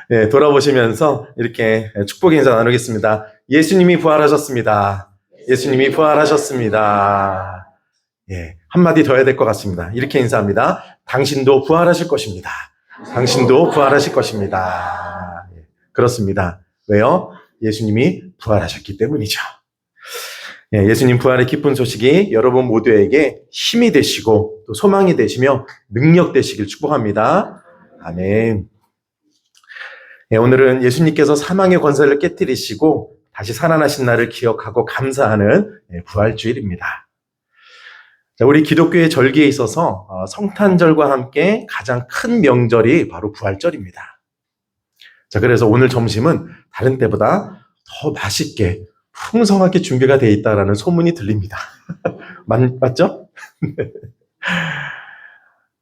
네, 돌아보시면서 이렇게 축복의 인사 나누겠습니다. 예수님이 부활하셨습니다. 예수님이 부활하셨습니다. 예, 한마디 더 해야 될 것 같습니다. 이렇게 인사합니다. 당신도 부활하실 것입니다. 당신도 부활하실 것입니다. 예, 그렇습니다. 왜요? 예수님이 부활하셨기 때문이죠. 예, 예수님 부활의 기쁜 소식이 여러분 모두에게 힘이 되시고 또 소망이 되시며 능력 되시길 축복합니다. 아멘. 예, 오늘은 예수님께서 사망의 권세를 깨뜨리시고 다시 살아나신 날을 기억하고 감사하는 부활주일입니다. 자, 우리 기독교의 절기에 있어서 성탄절과 함께 가장 큰 명절이 바로 부활절입니다. 자, 그래서 오늘 점심은 다른 때보다 더 맛있게 풍성하게 준비가 되어 있다라는 소문이 들립니다. 맞죠?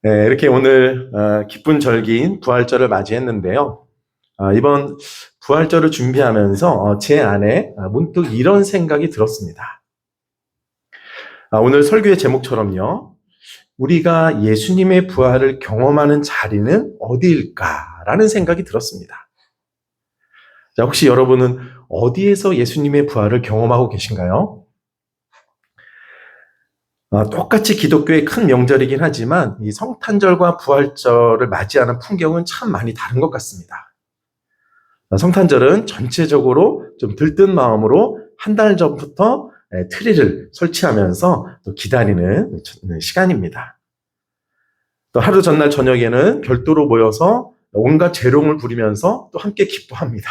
네, 이렇게 오늘 기쁜 절기인 부활절을 맞이했는데요. 이번 부활절을 준비하면서 제 안에 문득 이런 생각이 들었습니다. 오늘 설교의 제목처럼요. 우리가 예수님의 부활을 경험하는 자리는 어디일까라는 생각이 들었습니다. 자, 혹시 여러분은 어디에서 예수님의 부활을 경험하고 계신가요? 똑같이 기독교의 큰 명절이긴 하지만 이 성탄절과 부활절을 맞이하는 풍경은 참 많이 다른 것 같습니다. 성탄절은 전체적으로 좀 들뜬 마음으로 한 달 전부터 트리를 설치하면서 또 기다리는 시간입니다. 또 하루 전날 저녁에는 별도로 모여서 온갖 재롱을 부리면서 또 함께 기뻐합니다.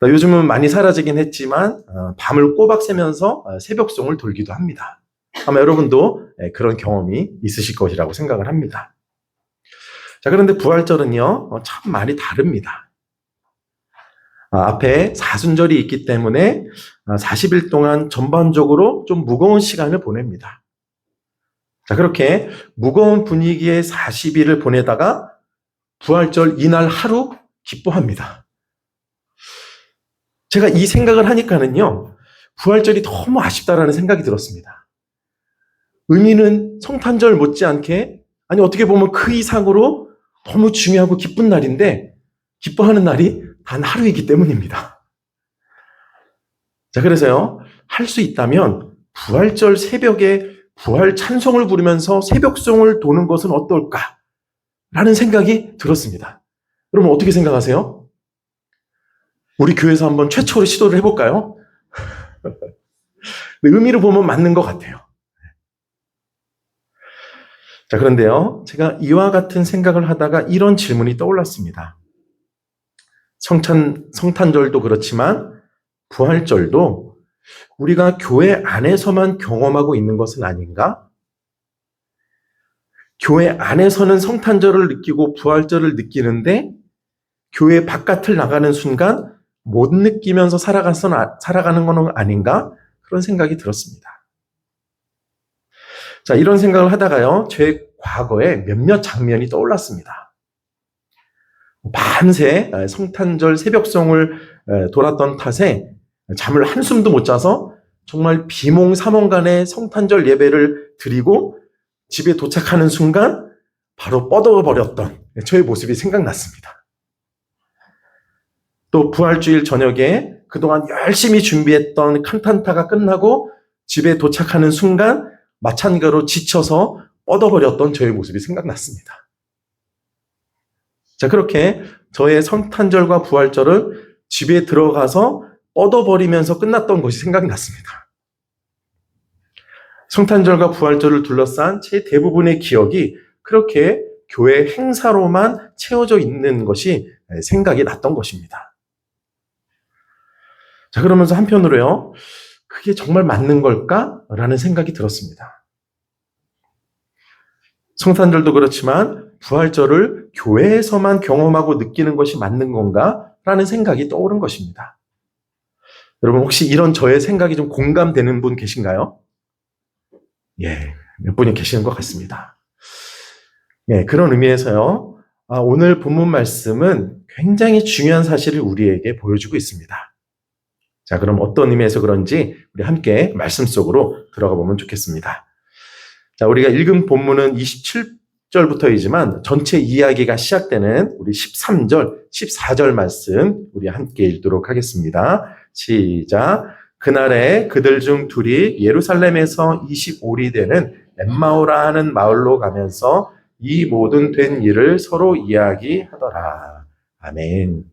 요즘은 많이 사라지긴 했지만 밤을 꼬박 새면서 새벽송을 돌기도 합니다. 아마 여러분도 그런 경험이 있으실 것이라고 생각을 합니다. 자, 그런데 부활절은요, 참 많이 다릅니다. 앞에 사순절이 있기 때문에 40일 동안 전반적으로 좀 무거운 시간을 보냅니다. 자, 그렇게 무거운 분위기의 40일을 보내다가 부활절 이날 하루 기뻐합니다. 제가 이 생각을 하니까는요, 부활절이 너무 아쉽다라는 생각이 들었습니다. 의미는 성탄절 못지않게, 아니 어떻게 보면 그 이상으로 너무 중요하고 기쁜 날인데 기뻐하는 날이 단 하루이기 때문입니다. 자, 그래서요, 할 수 있다면 부활절 새벽에 부활 찬송을 부르면서 새벽송을 도는 것은 어떨까라는 생각이 들었습니다. 여러분 어떻게 생각하세요? 우리 교회에서 한번 최초로 시도를 해볼까요? 의미를 보면 맞는 것 같아요. 자, 그런데요, 제가 이와 같은 생각을 하다가 이런 질문이 떠올랐습니다. 성탄절도 그렇지만 부활절도 우리가 교회 안에서만 경험하고 있는 것은 아닌가? 교회 안에서는 성탄절을 느끼고 부활절을 느끼는데 교회 바깥을 나가는 순간 못 느끼면서 살아가는 건 아닌가? 그런 생각이 들었습니다. 자, 이런 생각을 하다가요, 제 과거에 몇몇 장면이 떠올랐습니다. 밤새 성탄절 새벽송을 돌았던 탓에 잠을 한숨도 못 자서 정말 비몽사몽간에 성탄절 예배를 드리고 집에 도착하는 순간 바로 뻗어버렸던 저의 모습이 생각났습니다. 또 부활주일 저녁에 그동안 열심히 준비했던 칸탄타가 끝나고 집에 도착하는 순간 마찬가지로 지쳐서 뻗어버렸던 저의 모습이 생각났습니다. 자, 그렇게 저의 성탄절과 부활절은 집에 들어가서 뻗어버리면서 끝났던 것이 생각났습니다. 성탄절과 부활절을 둘러싼 제 대부분의 기억이 그렇게 교회 행사로만 채워져 있는 것이 생각이 났던 것입니다. 자, 그러면서 한편으로요, 그게 정말 맞는 걸까? 라는 생각이 들었습니다. 성탄절도 그렇지만 부활절을 교회에서만 경험하고 느끼는 것이 맞는 건가? 라는 생각이 떠오른 것입니다. 여러분 혹시 이런 저의 생각이 좀 공감되는 분 계신가요? 예, 몇 분이 계시는 것 같습니다. 예, 그런 의미에서요, 오늘 본문 말씀은 굉장히 중요한 사실을 우리에게 보여주고 있습니다. 자, 그럼 어떤 의미에서 그런지 우리 함께 말씀 속으로 들어가 보면 좋겠습니다. 자, 우리가 읽은 본문은 10절부터이지만 전체 이야기가 시작되는 우리 13절, 14절 말씀 우리 함께 읽도록 하겠습니다. 시작. 그날에 그들 중 둘이 예루살렘에서 25리 되는 엠마오라 하는 마을로 가면서 이 모든 된 일을 서로 이야기하더라. 아멘.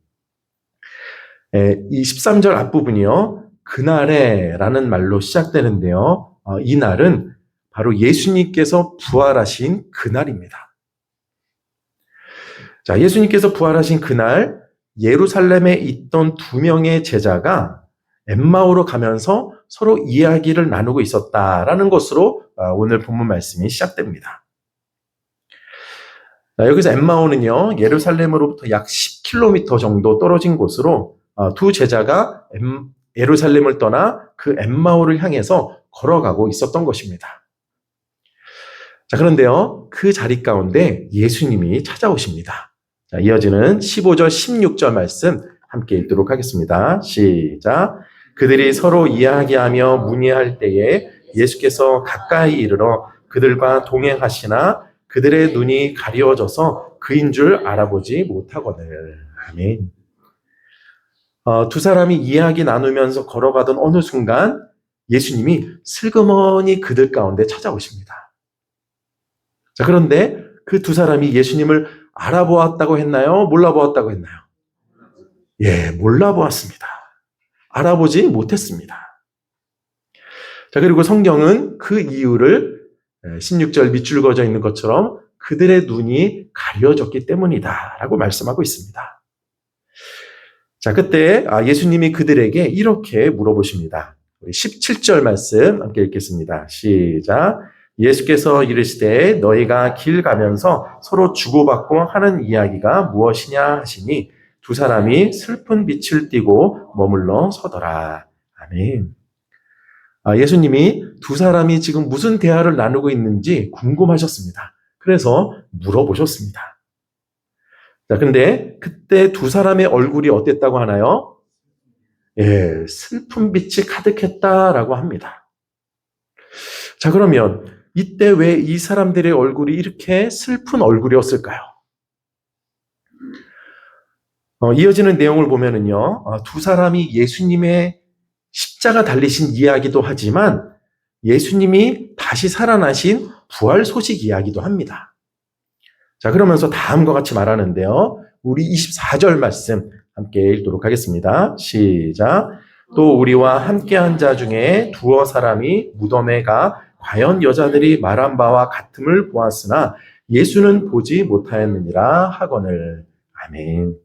이 13절 앞부분이요. 그날에 라는 말로 시작되는데요. 이 날은 바로 예수님께서 부활하신 그날입니다. 자, 예수님께서 부활하신 그날 예루살렘에 있던 두 명의 제자가 엠마오로 가면서 서로 이야기를 나누고 있었다라는 것으로 오늘 본문 말씀이 시작됩니다. 자, 여기서 엠마오는요, 예루살렘으로부터 약 10km 정도 떨어진 곳으로 두 제자가 예루살렘을 떠나 그 엠마오를 향해서 걸어가고 있었던 것입니다. 자, 그런데요, 그 자리 가운데 예수님이 찾아오십니다. 자, 이어지는 15절, 16절 말씀 함께 읽도록 하겠습니다. 시작. 그들이 서로 이야기하며 문의할 때에 예수께서 가까이 이르러 그들과 동행하시나 그들의 눈이 가리워져서 그인 줄 알아보지 못하거늘. 아멘. 두 사람이 이야기 나누면서 걸어가던 어느 순간 예수님이 슬그머니 그들 가운데 찾아오십니다. 자, 그런데 그 두 사람이 예수님을 알아보았다고 했나요? 몰라보았다고 했나요? 예, 몰라보았습니다. 알아보지 못했습니다. 자, 그리고 성경은 그 이유를 16절 밑줄 그어져 있는 것처럼 그들의 눈이 가려졌기 때문이다 라고 말씀하고 있습니다. 자, 그때 예수님이 그들에게 이렇게 물어보십니다. 17절 말씀 함께 읽겠습니다. 시작. 예수께서 이르시되 너희가 길 가면서 서로 주고받고 하는 이야기가 무엇이냐 하시니 두 사람이 슬픈 빛을 띠고 머물러 서더라. 아멘. 예수님이 두 사람이 지금 무슨 대화를 나누고 있는지 궁금하셨습니다. 그래서 물어보셨습니다. 자, 근데 그때 두 사람의 얼굴이 어땠다고 하나요? 예, 슬픈 빛이 가득했다라고 합니다. 자, 그러면 이때 왜 이 사람들의 얼굴이 이렇게 슬픈 얼굴이었을까요? 이어지는 내용을 보면은요, 두 사람이 예수님의 십자가 달리신 이야기도 하지만 예수님이 다시 살아나신 부활 소식 이야기도 합니다. 자, 그러면서 다음과 같이 말하는데요. 우리 24절 말씀 함께 읽도록 하겠습니다. 시작. 또 우리와 함께한 자 중에 두어 사람이 무덤에 가 과연 여자들이 말한 바와 같음을 보았으나 예수는 보지 못하였느니라 하거늘. 아멘.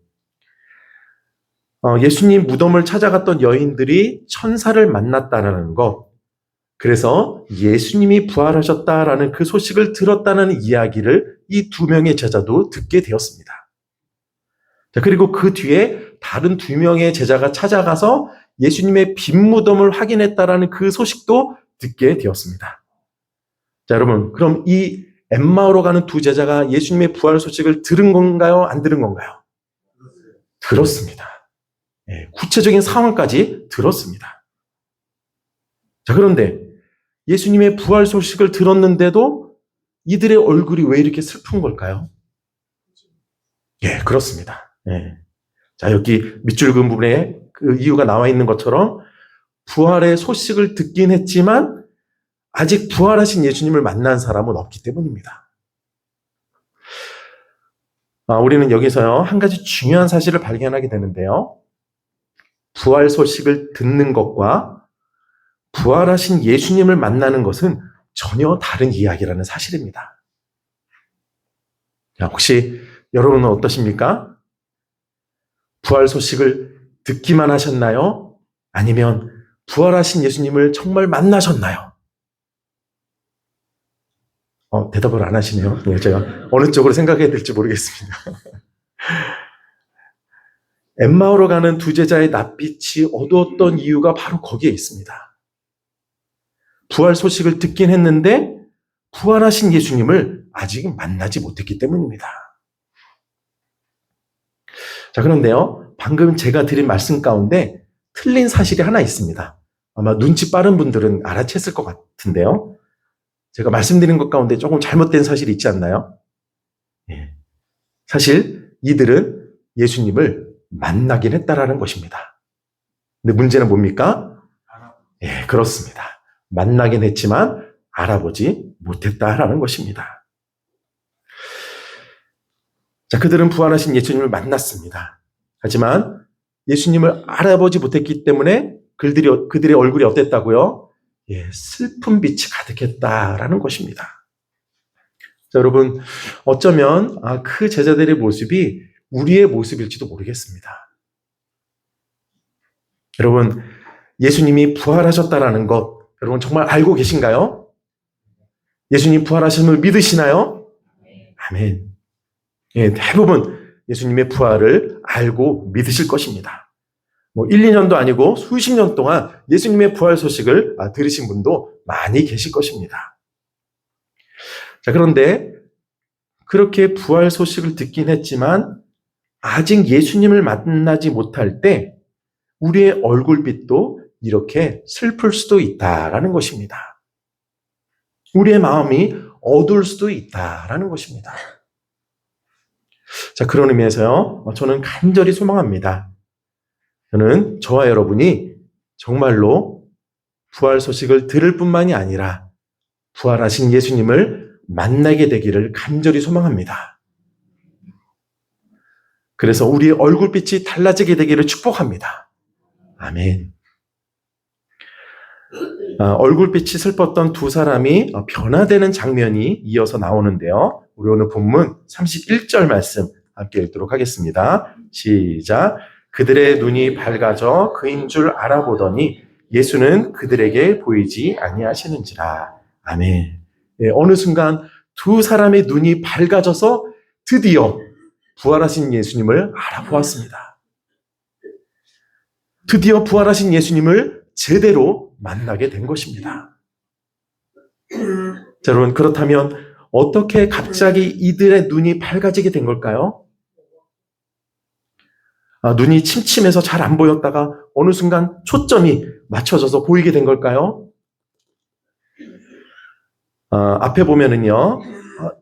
예수님 무덤을 찾아갔던 여인들이 천사를 만났다는 것, 그래서 예수님이 부활하셨다라는 그 소식을 들었다는 이야기를 이 두 명의 제자도 듣게 되었습니다. 자, 그리고 그 뒤에 다른 두 명의 제자가 찾아가서 예수님의 빈 무덤을 확인했다라는 그 소식도 듣게 되었습니다. 자, 여러분, 그럼 이 엠마오로 가는 두 제자가 예수님의 부활 소식을 들은 건가요? 안 들은 건가요? 들었습니다. 예, 구체적인 상황까지 들었습니다. 자, 그런데 예수님의 부활 소식을 들었는데도 이들의 얼굴이 왜 이렇게 슬픈 걸까요? 예, 그렇습니다. 예. 자, 여기 밑줄 그은 부분에 그 이유가 나와 있는 것처럼 부활의 소식을 듣긴 했지만 아직 부활하신 예수님을 만난 사람은 없기 때문입니다. 우리는 여기서요, 한 가지 중요한 사실을 발견하게 되는데요. 부활 소식을 듣는 것과 부활하신 예수님을 만나는 것은 전혀 다른 이야기라는 사실입니다. 자, 혹시 여러분은 어떠십니까? 부활 소식을 듣기만 하셨나요? 아니면 부활하신 예수님을 정말 만나셨나요? 대답을 안 하시네요. 네, 제가 어느 쪽으로 생각해야 될지 모르겠습니다. 엠마오로 가는 두 제자의 낯빛이 어두웠던 이유가 바로 거기에 있습니다. 부활 소식을 듣긴 했는데 부활하신 예수님을 아직 만나지 못했기 때문입니다. 자, 그런데요, 방금 제가 드린 말씀 가운데 틀린 사실이 하나 있습니다. 아마 눈치 빠른 분들은 알아챘을 것 같은데요. 제가 말씀드린 것 가운데 조금 잘못된 사실이 있지 않나요? 예. 사실 이들은 예수님을 만나긴 했다라는 것입니다. 근데 문제는 뭡니까? 예, 그렇습니다. 만나긴 했지만 알아보지 못했다라는 것입니다. 자, 그들은 부활하신 예수님을 만났습니다. 하지만 예수님을 알아보지 못했기 때문에 그들의 얼굴이 어땠다고요? 예, 슬픈 빛이 가득했다라는 것입니다. 자, 여러분, 어쩌면 그 제자들의 모습이 우리의 모습일지도 모르겠습니다. 여러분, 예수님이 부활하셨다라는 것, 여러분 정말 알고 계신가요? 예수님 부활하심을 믿으시나요? 아멘. 예, 대부분 예수님의 부활을 알고 믿으실 것입니다. 1, 2년도 아니고 수십 년 동안 예수님의 부활 소식을 들으신 분도 많이 계실 것입니다. 자, 그런데 그렇게 부활 소식을 듣긴 했지만 아직 예수님을 만나지 못할 때 우리의 얼굴빛도 이렇게 슬플 수도 있다라는 것입니다. 우리의 마음이 어두울 수도 있다라는 것입니다. 자, 그런 의미에서요, 저는 간절히 소망합니다. 저는 저와 여러분이 정말로 부활 소식을 들을 뿐만이 아니라 부활하신 예수님을 만나게 되기를 간절히 소망합니다. 그래서 우리의 얼굴빛이 달라지게 되기를 축복합니다. 아멘. 얼굴빛이 슬펐던 두 사람이 변화되는 장면이 이어서 나오는데요. 우리 오늘 본문 31절 말씀 함께 읽도록 하겠습니다. 시작. 그들의 눈이 밝아져 그인 줄 알아보더니 예수는 그들에게 보이지 아니하시는지라. 아멘. 네, 어느 순간 두 사람의 눈이 밝아져서 드디어 부활하신 예수님을 알아보았습니다. 드디어 부활하신 예수님을 제대로 만나게 된 것입니다. 자, 여러분, 그렇다면 어떻게 갑자기 이들의 눈이 밝아지게 된 걸까요? 눈이 침침해서 잘 안 보였다가 어느 순간 초점이 맞춰져서 보이게 된 걸까요? 앞에 보면은요,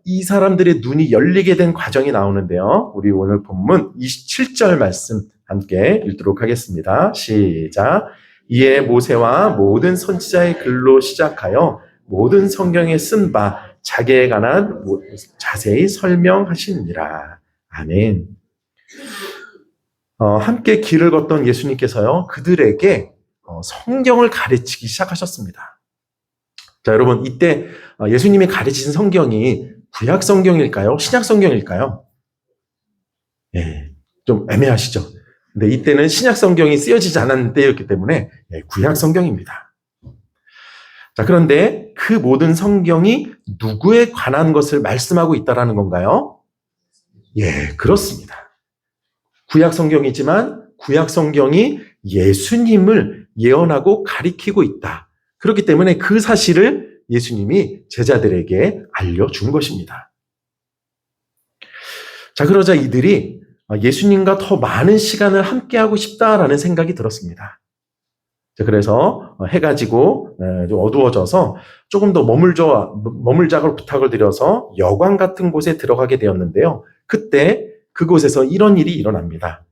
이 사람들의 눈이 열리게 된 과정이 나오는데요. 우리 오늘 본문 27절 말씀 함께 읽도록 하겠습니다. 시작. 이에 모세와 모든 선지자의 글로 시작하여 모든 성경에 쓴 바 자기에 관한 자세히 설명하시니라. 아멘. 함께 길을 걷던 예수님께서요, 그들에게 성경을 가르치기 시작하셨습니다. 자, 여러분, 이때 예수님이 가르치신 성경이 구약 성경일까요? 신약 성경일까요? 예, 좀 애매하시죠? 근데 이때는 신약 성경이 쓰여지지 않았는 때였기 때문에 구약 성경입니다. 자, 그런데 그 모든 성경이 누구에 관한 것을 말씀하고 있다라는 건가요? 예, 그렇습니다. 구약 성경이지만 구약 성경이 예수님을 예언하고 가리키고 있다. 그렇기 때문에 그 사실을 예수님이 제자들에게 알려준 것입니다. 자, 그러자 이들이 예수님과 더 많은 시간을 함께하고 싶다라는 생각이 들었습니다. 자, 그래서 해가 지고 좀 어두워져서 조금 더 머물자고 부탁을 드려서 여관 같은 곳에 들어가게 되었는데요. 그때 그곳에서 이런 일이 일어납니다.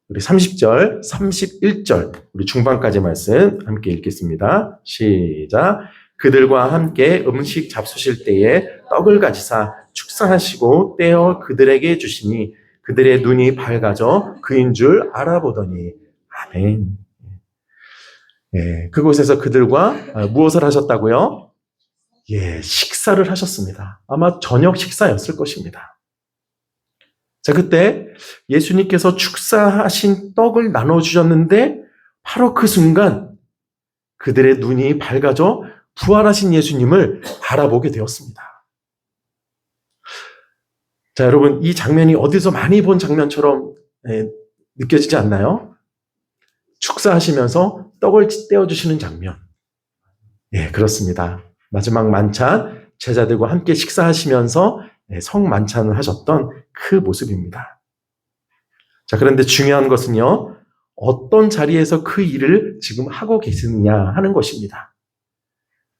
우리 30절, 31절, 우리 중반까지 말씀 함께 읽겠습니다. 시작. 그들과 함께 음식 잡수실 때에 떡을 가지사 축사하시고 떼어 그들에게 주시니 그들의 눈이 밝아져 그인 줄 알아보더니. 아멘. 예, 그곳에서 그들과 무엇을 하셨다고요? 예, 식사를 하셨습니다. 아마 저녁 식사였을 것입니다. 자, 그때 예수님께서 축사하신 떡을 나눠주셨는데 바로 그 순간 그들의 눈이 밝아져 부활하신 예수님을 바라보게 되었습니다. 자, 여러분, 이 장면이 어디서 많이 본 장면처럼 느껴지지 않나요? 축사하시면서 떡을 떼어주시는 장면. 예, 그렇습니다. 마지막 만찬, 제자들과 함께 식사하시면서 성만찬을 하셨던 그 모습입니다. 자, 그런데 중요한 것은요, 어떤 자리에서 그 일을 지금 하고 계시느냐 하는 것입니다.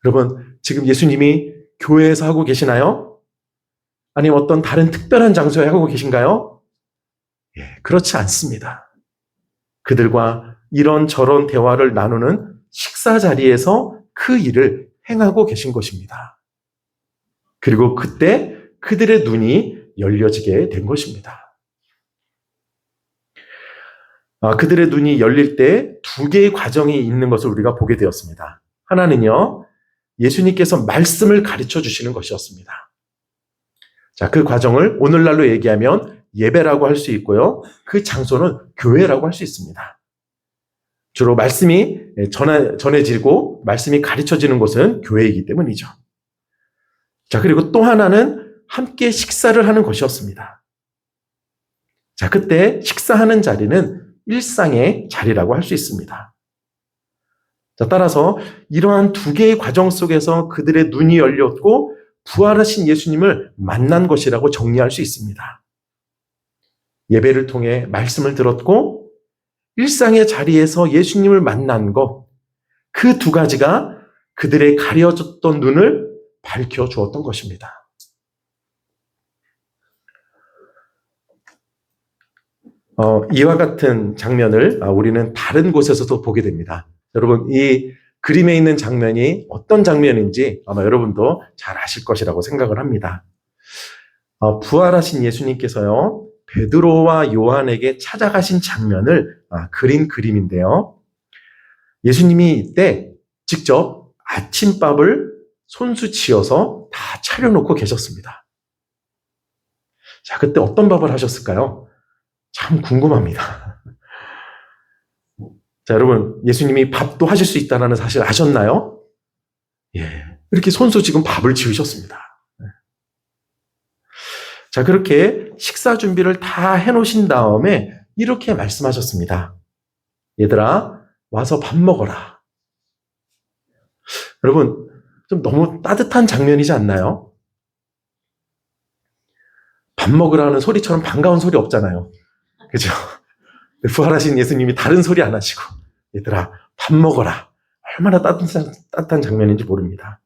여러분, 지금 예수님이 교회에서 하고 계시나요? 아니면 어떤 다른 특별한 장소에 하고 계신가요? 예, 그렇지 않습니다. 그들과 이런저런 대화를 나누는 식사 자리에서 그 일을 행하고 계신 것입니다. 그리고 그때 그들의 눈이 열려지게 된 것입니다. 그들의 눈이 열릴 때 두 개의 과정이 있는 것을 우리가 보게 되었습니다. 하나는요, 예수님께서 말씀을 가르쳐 주시는 것이었습니다. 자, 그 과정을 오늘날로 얘기하면 예배라고 할 수 있고요. 그 장소는 교회라고 할 수 있습니다. 주로 말씀이 전해지고 말씀이 가르쳐지는 곳은 교회이기 때문이죠. 자, 그리고 또 하나는 함께 식사를 하는 것이었습니다. 자, 그때 식사하는 자리는 일상의 자리라고 할 수 있습니다. 자, 따라서 이러한 두 개의 과정 속에서 그들의 눈이 열렸고 부활하신 예수님을 만난 것이라고 정리할 수 있습니다. 예배를 통해 말씀을 들었고 일상의 자리에서 예수님을 만난 것, 그 두 가지가 그들의 가려졌던 눈을 밝혀주었던 것입니다. 이와 같은 장면을 우리는 다른 곳에서도 보게 됩니다. 여러분, 이 그림에 있는 장면이 어떤 장면인지 아마 여러분도 잘 아실 것이라고 생각을 합니다. 부활하신 예수님께서요, 베드로와 요한에게 찾아가신 장면을 그린 그림인데요. 예수님이 이때 직접 아침밥을 손수 지어서 다 차려놓고 계셨습니다. 자, 그때 어떤 밥을 하셨을까요? 참 궁금합니다. 자, 여러분, 예수님이 밥도 하실 수 있다는 사실 아셨나요? 예. 이렇게 손수 지금 밥을 지으셨습니다. 자, 그렇게 식사 준비를 다 해놓으신 다음에 이렇게 말씀하셨습니다. 얘들아, 와서 밥 먹어라. 여러분, 좀 너무 따뜻한 장면이지 않나요? 밥 먹으라는 소리처럼 반가운 소리 없잖아요. 그죠? 부활하신 예수님이 다른 소리 안 하시고, 얘들아, 밥 먹어라. 얼마나 따뜻한 장면인지 모릅니다.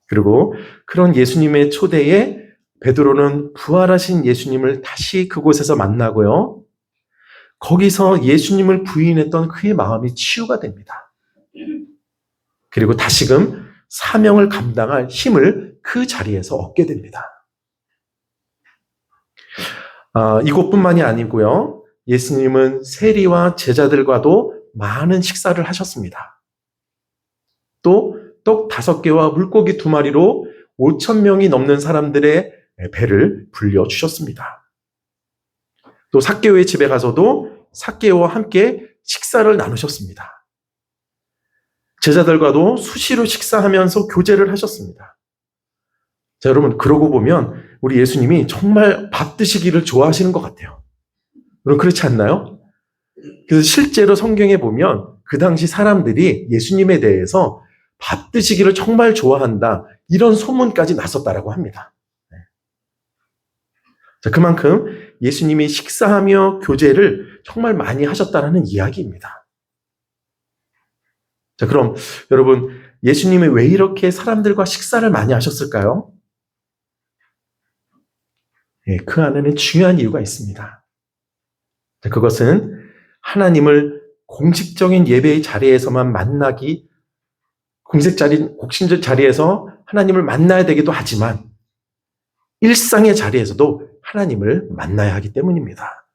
그리고 그런 예수님의 초대에 베드로는 부활하신 예수님을 다시 그곳에서 만나고요. 거기서 예수님을 부인했던 그의 마음이 치유가 됩니다. 그리고 다시금 사명을 감당할 힘을 그 자리에서 얻게 됩니다. 이곳뿐만이 아니고요. 예수님은 세리와 제자들과도 많은 식사를 하셨습니다. 또 떡 5개와 물고기 2마리로 5,000명이 넘는 사람들의 배를 불려주셨습니다. 또 삭개오의 집에 가서도 삭개오와 함께 식사를 나누셨습니다. 제자들과도 수시로 식사하면서 교제를 하셨습니다. 자, 여러분, 그러고 보면 우리 예수님이 정말 밥 드시기를 좋아하시는 것 같아요. 여러분, 그렇지 않나요? 그래서 실제로 성경에 보면 그 당시 사람들이 예수님에 대해서 밥 드시기를 정말 좋아한다, 이런 소문까지 났었다라고 합니다. 자, 그만큼 예수님이 식사하며 교제를 정말 많이 하셨다는 이야기입니다. 자, 그럼 여러분, 예수님이 왜 이렇게 사람들과 식사를 많이 하셨을까요? 예, 그 안에는 중요한 이유가 있습니다. 자, 그것은 하나님을 공식적인 예배의 자리에서만 만나기, 공식적 자리에서 하나님을 만나야 되기도 하지만 일상의 자리에서도 하나님을 만나야 하기 때문입니다.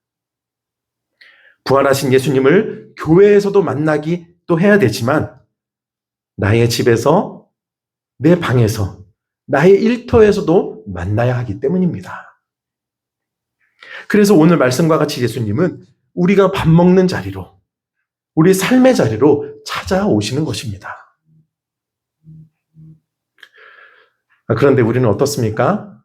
부활하신 예수님을 교회에서도 만나기 또 해야 되지만 나의 집에서, 내 방에서, 나의 일터에서도 만나야 하기 때문입니다. 그래서 오늘 말씀과 같이 예수님은 우리가 밥 먹는 자리로, 우리 삶의 자리로 찾아오시는 것입니다. 그런데 우리는 어떻습니까?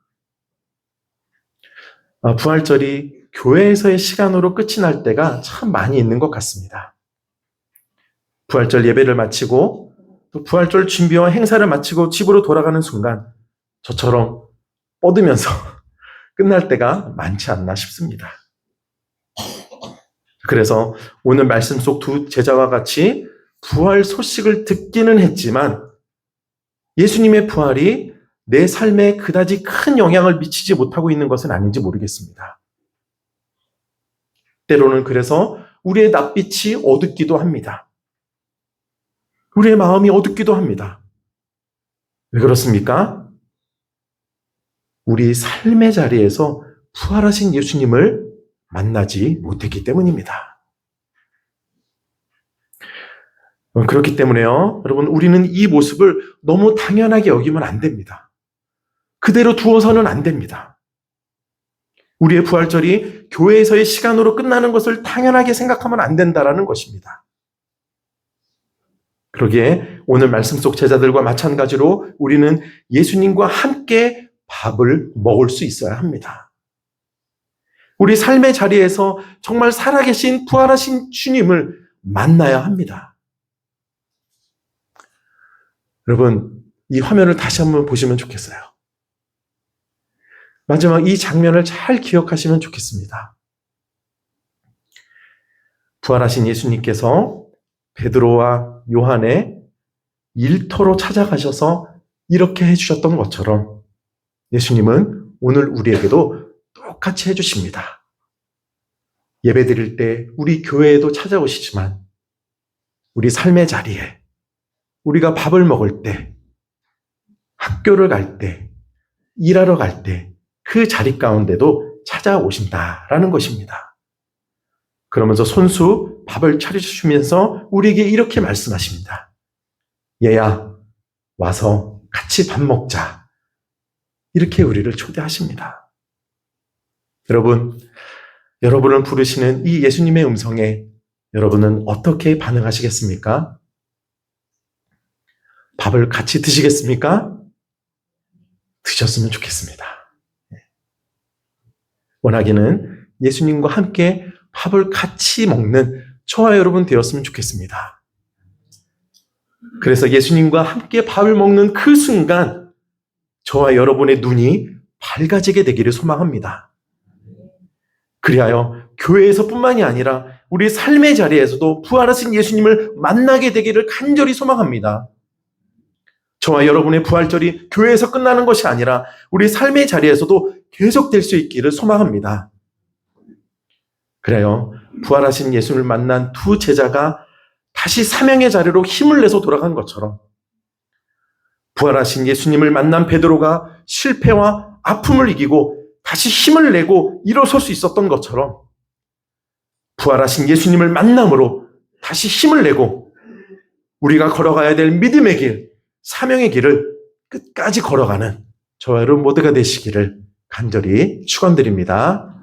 부활절이 교회에서의 시간으로 끝이 날 때가 참 많이 있는 것 같습니다. 부활절 예배를 마치고 또 부활절 준비와 행사를 마치고 집으로 돌아가는 순간 저처럼 뻗으면서 끝날 때가 많지 않나 싶습니다. 그래서 오늘 말씀 속 두 제자와 같이 부활 소식을 듣기는 했지만 예수님의 부활이 내 삶에 그다지 큰 영향을 미치지 못하고 있는 것은 아닌지 모르겠습니다. 때로는 그래서 우리의 낯빛이 어둡기도 합니다. 우리의 마음이 어둡기도 합니다. 왜 그렇습니까? 우리 삶의 자리에서 부활하신 예수님을 만나지 못했기 때문입니다. 그렇기 때문에요, 여러분, 우리는 이 모습을 너무 당연하게 여기면 안 됩니다. 그대로 두어서는 안 됩니다. 우리의 부활절이 교회에서의 시간으로 끝나는 것을 당연하게 생각하면 안 된다라는 것입니다. 그러기에 오늘 말씀 속 제자들과 마찬가지로 우리는 예수님과 함께 밥을 먹을 수 있어야 합니다. 우리 삶의 자리에서 정말 살아계신 부활하신 주님을 만나야 합니다. 여러분, 이 화면을 다시 한번 보시면 좋겠어요. 마지막 이 장면을 잘 기억하시면 좋겠습니다. 부활하신 예수님께서 베드로와 요한의 일터로 찾아가셔서 이렇게 해주셨던 것처럼 예수님은 오늘 우리에게도 똑같이 해주십니다. 예배 드릴 때 우리 교회에도 찾아오시지만 우리 삶의 자리에 우리가 밥을 먹을 때, 학교를 갈 때, 일하러 갈 때 그 자리 가운데도 찾아오신다라는 것입니다. 그러면서 손수 밥을 차려주시면서 우리에게 이렇게 말씀하십니다. 얘야, 와서 같이 밥 먹자. 이렇게 우리를 초대하십니다. 여러분, 여러분을 부르시는 이 예수님의 음성에 여러분은 어떻게 반응하시겠습니까? 밥을 같이 드시겠습니까? 드셨으면 좋겠습니다. 원하기는 예수님과 함께 밥을 같이 먹는 저와 여러분 되었으면 좋겠습니다. 그래서 예수님과 함께 밥을 먹는 그 순간 저와 여러분의 눈이 밝아지게 되기를 소망합니다. 그리하여 교회에서뿐만이 아니라 우리 삶의 자리에서도 부활하신 예수님을 만나게 되기를 간절히 소망합니다. 저와 여러분의 부활절이 교회에서 끝나는 것이 아니라 우리 삶의 자리에서도 계속될 수 있기를 소망합니다. 그래요, 부활하신 예수님을 만난 두 제자가 다시 사명의 자리로 힘을 내서 돌아간 것처럼 부활하신 예수님을 만난 베드로가 실패와 아픔을 이기고 다시 힘을 내고 일어설 수 있었던 것처럼 부활하신 예수님을 만남으로 다시 힘을 내고 우리가 걸어가야 될 믿음의 길, 사명의 길을 끝까지 걸어가는 저와 여러분 모두가 되시기를 간절히 축원드립니다.